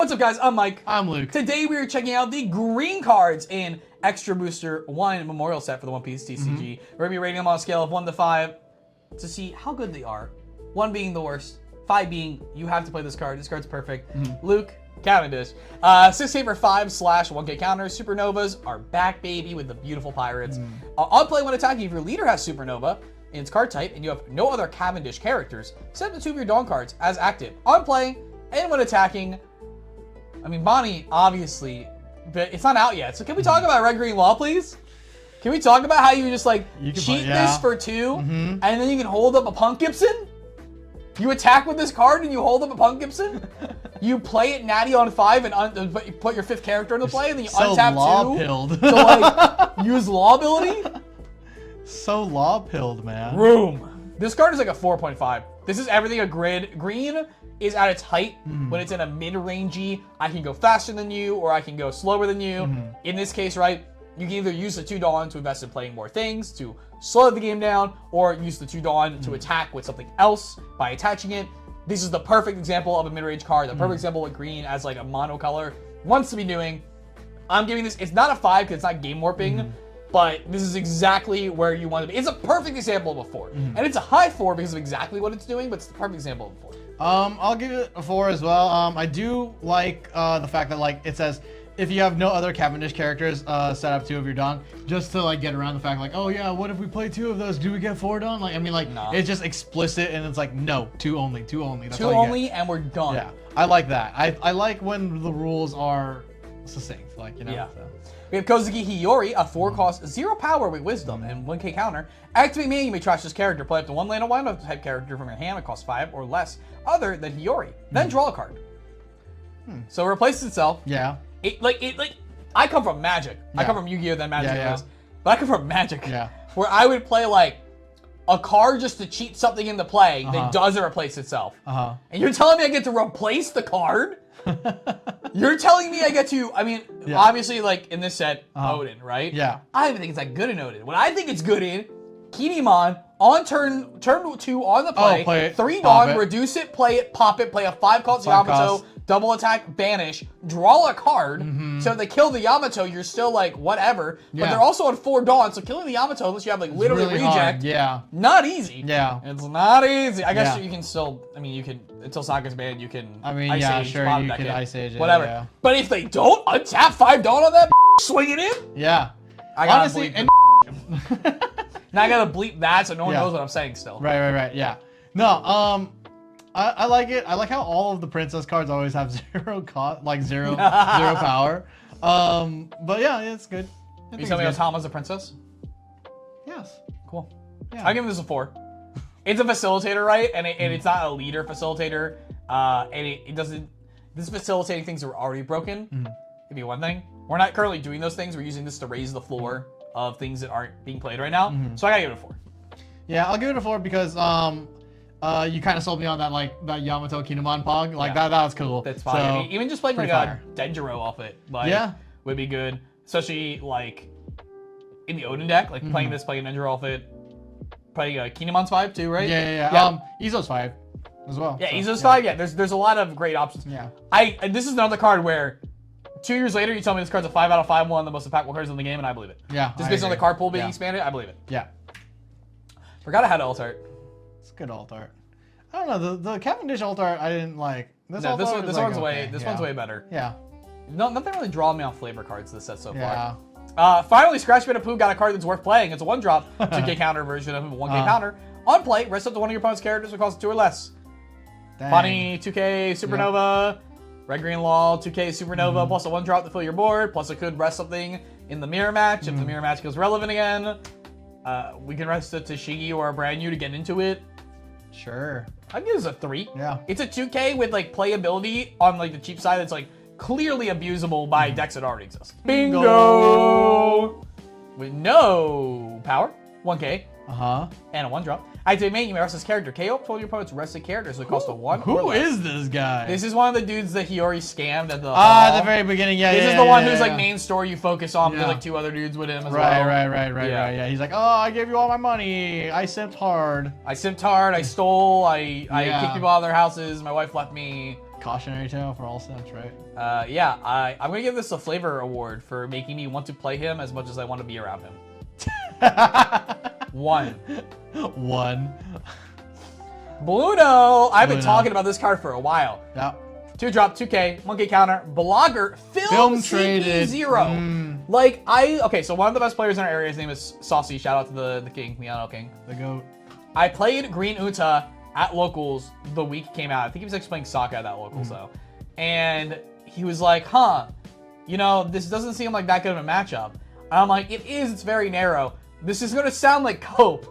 What's up, guys? I'm Mike. I'm Luke. Today we are checking out the green cards in Extra Booster 1 Memorial Set for the One Piece TCG. We're going to be rating them on a scale of 1 to 5 to see how good they are. 1 being the worst, 5 being you have to play this card. This card's perfect. Luke, Cavendish. 6 for 5/1K counters. Supernovas are back, baby, with the beautiful pirates. On play when attacking, if your leader has Supernova in its card type and you have no other Cavendish characters, set the 2 of your Dawn cards as active on play and when attacking. I mean, Bonnie, obviously, but it's not out yet. So can we talk about Red Green Law, please? Can we talk about how you just like cheat this for 2 and then you can hold up a Punk Gibson? You attack with this card and you hold up a Punk Gibson? You play it natty on 5 and put your 5th character into play and then you untap 2 to like use law ability? So law-pilled, man. Room. This card is like a 4.5. This is everything a grid. Green is at its height when it's in a mid-rangey, I can go faster than you or I can go slower than you. In this case, right, you can either use the 2 Dawn to invest in playing more things to slow the game down, or use the 2 Dawn to attack with something else by attaching it. This is the perfect example of a mid-range card, the perfect example of green as like a monocolor wants to be doing. I'm giving this, it's not a 5 because it's not game warping, but this is exactly where you want to be. It's a perfect example of a 4. And it's a high 4 because of exactly what it's doing, but it's the perfect example of a 4. I'll give it a 4 as well. I do like the fact that like it says if you have no other Cavendish characters, set up 2 of your Dawn, just to like get around the fact like, oh yeah, what if we play 2 of those? Do we get 4 Dawn? Like, I mean, like it's just explicit and it's like no, 2 only, 2 only. That's 2 all you only, get. and we're done. Yeah, I like that. I like when the rules are succinct, like, you know. Yeah. So. We have Kozuki Hiyori, a 4 cost, 0 power with wisdom, and 1K counter. Activate main, you may trash this character. Play up to 1 land of wild type character from your hand that costs 5 or less, other than Hiyori. Then draw a card. So it replaces itself. Yeah. I come from Magic. I come from Yu-Gi-Oh! Then Magic but I come from Magic. Yeah. Where I would play like a card just to cheat something into play that doesn't replace itself. And you're telling me I get to replace the card? You're telling me I get to, I mean, obviously, like, in this set, Odin, right? Yeah. I don't even think it's that good in Odin. What I think it's good in, Kinemon, on turn 2 on the play, play it, 3 pop Dawn, it. reduce it, play it, pop it, play a 5-cost Yamato, double attack, banish, draw a card, so if they kill the Yamato, you're still like, whatever, but they're also on 4 Dawn, so killing the Yamato, unless you have like literally really reject, hard. not easy. Yeah. It's not easy. I guess you can still, I mean, you can, until Saga's banned, you can Ice Age, sure, bottom you deck can it, Ice Age it, whatever. yeah. But if they don't untap 5 Dawn on that, swing it in, Yeah. I gotta Honestly, bleep now I gotta bleep that so no one knows what I'm saying still. Right, yeah. No, I like it. I like how all of the princess cards always have 0 cost, like 0 power. But yeah, it's good. You telling me Otama's a princess? Yes. Cool. Yeah. I'll give him this a 4. It's a facilitator, right? And it's not a leader facilitator. And it doesn't, this is facilitating things that are already broken. Could be one thing. We're not currently doing those things. We're using this to raise the floor of things that aren't being played right now. So I gotta give it a 4. Yeah, I'll give it a 4 because you kind of sold me on that like that Yamato Kinemon Pog. Like that was cool. That's fine. So, I mean, even just playing like a Denjiro off it, like would be good. Especially like in the Odin deck, like playing this, playing Denjiro off it, playing Kinemon's 5 too, right? Yeah. Izo's 5 as well. Yeah, so, Izo's 5. Yeah, there's a lot of great options. Yeah. This is another card where 2 years later you tell me this card's a 5 out of 5, one of the most impactful cards in the game, and I believe it. Yeah. Just based on the card pool being expanded, I believe it. Yeah. Forgot I had alt art. It's a good alt art. I don't know, the Cavendish alt art I didn't like. This one's way better. Yeah. Nothing really drawn me on flavor cards this set so far. Yeah. Finally, Scratchmen Apoo got a card that's worth playing. It's a 1-drop, 2K counter version of a 1K counter. On play, rest up to one of your opponent's characters that costs 2 or less. Bonnie, 2K, Supernova, Red Green Law, 2K, Supernova, plus a 1-drop to fill your board, plus it could rest something in the mirror match. If the mirror match goes relevant again, we can rest it to Shigi or a brand new to get into it. Sure. I'd give this a 3. Yeah. It's a 2K with like playability on like the cheap side that's like clearly abusable by decks that already exist. Bingo! With no power, 1K, and a 1-drop. Activate main, you may rest this character. KO up to your opponent's rested characters, so it costs a 1 or Who less. is this guy? This is one of the dudes that Hiyori scammed at the at the very beginning, This is the one who's like main story you focus on, but there's like 2 other dudes with him as well. Right. Yeah, he's like, oh, I gave you all my money. I simped hard. I stole, I kicked people out of their houses, my wife left me. Cautionary tale for all steps, right? Yeah, I'm gonna give this a flavor award for making me want to play him as much as I want to be around him. 1. Blueno! I've been talking about this card for a while. Yeah. 2-drop, 2K, 1K counter, blogger, film traded. CP0. Like, okay, so one of the best players in our area, his name is Saucy. Shout out to the king, the Yano King. The GOAT. I played Green Uta at locals the week it came out. I think he was actually playing Sokka at that locals though. And he was like, you know, this doesn't seem like that good of a matchup. And I'm like, it is, it's very narrow. This is gonna sound like cope.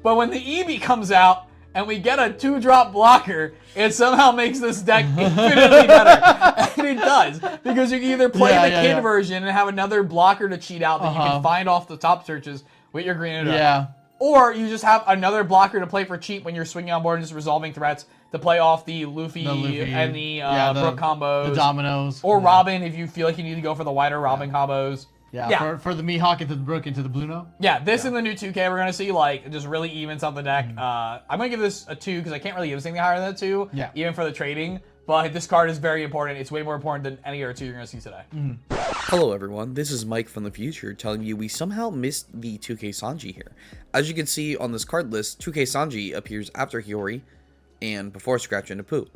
But when the EB comes out and we get a 2-drop blocker, it somehow makes this deck infinitely better. And it does. Because you can either play the kid version and have another blocker to cheat out that you can find off the top searches with your Green Uta. Yeah. Or you just have another blocker to play for cheap when you're swinging on board and just resolving threats to play off the Luffy and the Brook combos. The dominoes. Or Robin if you feel like you need to go for the wider Robin combos. Yeah. For the Mihawk into the Brook into the Blueno. Yeah, this in the new 2K we're going to see like just really evens out the deck. I'm going to give this a 2 because I can't really give this anything higher than a 2. Yeah. Even for the trading. But this card is very important. It's way more important than any other 2 you're going to see today. Hello everyone, this is Mike from the future telling you we somehow missed the 2K Sanji here. As you can see on this card list, 2K Sanji appears after Hiyori and before Scratchmen Apoo.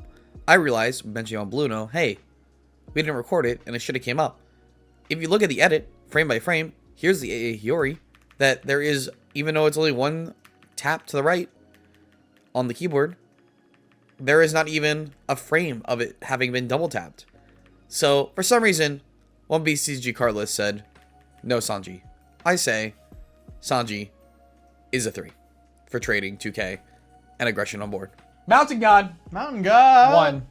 I realized, mentioning on Blueno, hey, we didn't record it and it should have came up. If you look at the edit, frame by frame, here's the AA Hiyori, that there is, even though it's only one tap to the right on the keyboard, there is not even a frame of it having been double tapped. So, for some reason, One Piece TCG card list said, no Sanji. I say, Sanji is a 3 for trading 2K and aggression on board. Mountain God. Mountain God. 1.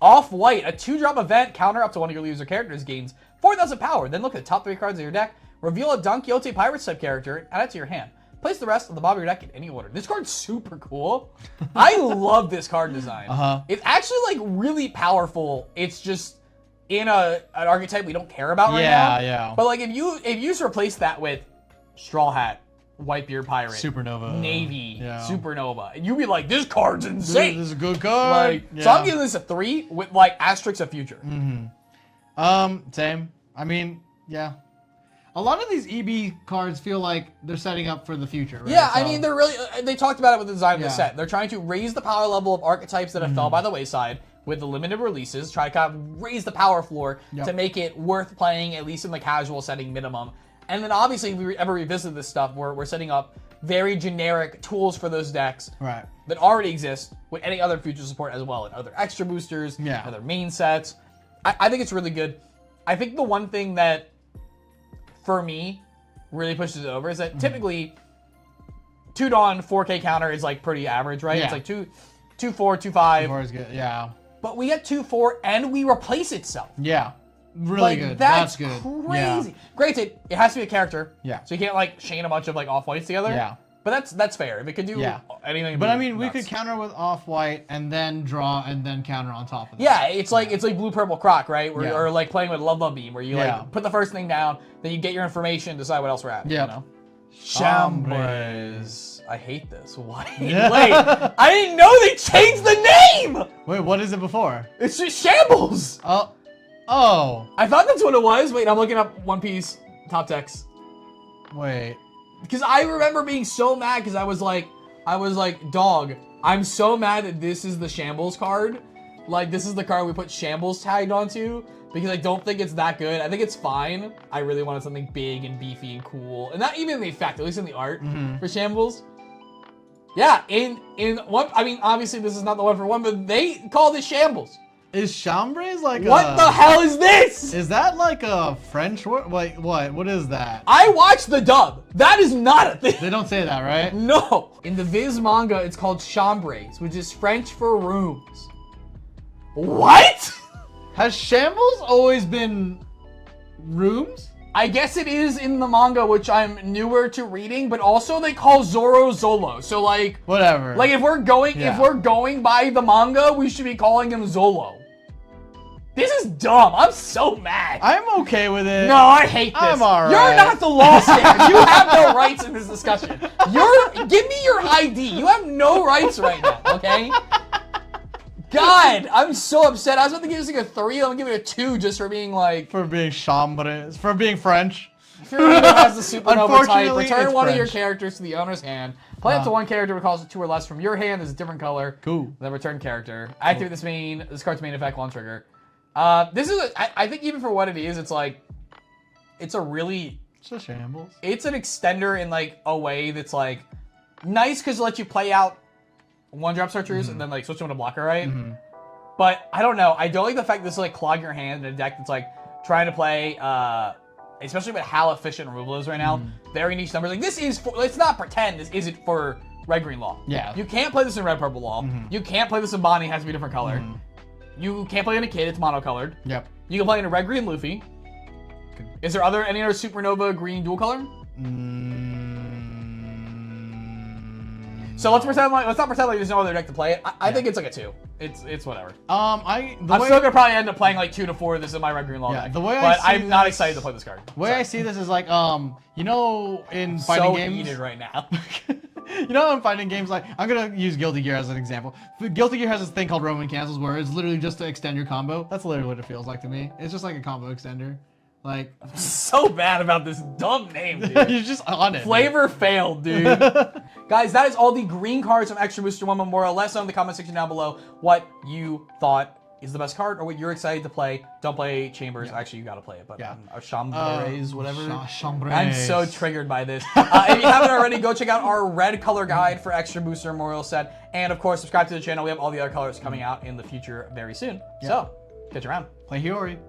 Off-white, a 2-drop event, counter up to one of your leaders or characters, gains 4,000 power. Then look at the top 3 cards of your deck, reveal a Don Quixote Pirates type character, and add it to your hand. Place the rest of the bottom of your deck in any order. This card's super cool. I love this card design. It's actually like really powerful. It's just in an archetype we don't care about right now. Yeah. But like if you just replace that with Straw Hat, Whitebeard Pirate, Supernova, Navy, Supernova, and you'd be like, this card's insane. This is a good card. Like, so I'm giving this a 3 with like asterisks of future. Same. I mean, yeah. A lot of these EB cards feel like they're setting up for the future, right? Yeah, I mean, they're really, they talked about it with the design of the set. They're trying to raise the power level of archetypes that have fell by the wayside with the limited releases, try to kind of raise the power floor to make it worth playing, at least in the casual setting minimum. And then obviously, if we ever revisit this stuff, we're setting up very generic tools for those decks that already exist with any other future support as well, and other extra boosters, other main sets. I think it's really good. I think the one thing that, for me, really pushes it over is that typically 2 Dawn 4K counter is like pretty average, right? It's like 2-4, 2-5. 4 is good, yeah. But we get 2-4 and we replace itself. Yeah, really like, good. That's good. Crazy. Yeah. Granted, it has to be a character. Yeah. So you can't like chain a bunch of like off-whites together. Yeah. But that's fair. If it could do anything. But I mean, we could counter with off-white and then draw and then counter on top of that. Yeah, it's like blue-purple croc, right? Or like playing with Love Beam, where you like put the first thing down, then you get your information, decide what else we're at. Yeah. You know? Chambres. I hate this. Why? Wait, I didn't know they changed the name! Wait, what is it before? It's just Shambles! Oh. I thought that's what it was. Wait, I'm looking up One Piece top text. Wait. Because I remember being so mad because I was like, dog, I'm so mad that this is the Shambles card. Like, this is the card we put Shambles tagged onto because I don't think it's that good. I think it's fine. I really wanted something big and beefy and cool. And not even in the effect, at least in the art for Shambles. Yeah, in one, I mean, obviously this is not the 1-for-1, but they call this Shambles. Is Chambres like what the hell is this? Is that like a French word? Like, what? What is that? I watched the dub. That is not a thing. They don't say that, right? No. In the Viz manga, it's called Chambres, which is French for rooms. What? Has Shambles always been rooms? I guess it is in the manga, which I'm newer to reading, but also they call Zoro Zolo. So like, whatever. Like if we're going by the manga, we should be calling him Zolo. This is dumb. I'm so mad. I'm okay with it. No, I hate this. I'm alright. You're not the law stand. You have no rights in this discussion. Give me your ID. You have no rights right now, okay? God, I'm so upset. I was about to give this like a 3. I'm gonna give it a 2 just for being like. For being Chambres, for being French. If your unit has the supernova type, Unfortunately, return it's one of your French. characters to the owner's hand. Play up to one character recalls 2 or less from your hand. There's a different color. Cool. Then return character. Activate this card's main effect, one trigger. This is, I think even for what it is, it's like, it's a really, It's a shambles. it's an extender in like a way that's like nice because it lets you play out 1-drop searchers and then like switch them to blocker, right? But I don't know. I don't like the fact that this is like clogging your hand in a deck that's like trying to play, especially with how efficient removal is right now. Very niche numbers. Like this is for, let's not pretend this isn't for red green law. Yeah. You can't play this in red purple law. You can't play this in Bonnie, it has to be a different color. You can't play in a kid, it's monocolored. Yep. You can play in a red green Luffy. Is there any other supernova green dual color? So let's not pretend like there's no other deck to play it. I think it's like a 2. It's whatever. I'm Still gonna probably end up playing like 2 to 4. This is my red green law deck. the way but I see I'm not this- excited to play this card. The way I see this is like, you know, in fighting So games. heated right now. You know, in fighting games, like I'm gonna use Guilty Gear as an example. Guilty Gear has this thing called Roman cancels, where it's literally just to extend your combo. That's literally what it feels like to me. It's just like a combo extender. Like, So bad about this dumb name, dude. you're just on it. Flavor failed, dude. Guys, that is all the green cards from Extra Booster 1 Memorial. Let us know in the comment section down below what you thought is the best card or what you're excited to play. Don't play Chambers. Actually, you gotta play it, but Chambres, whatever. Chambres. I'm so triggered by this. If you haven't already, go check out our red color guide for Extra Booster Memorial set. And of course, subscribe to the channel. We have all the other colors coming out in the future very soon. So, catch you around. Play Hiyori.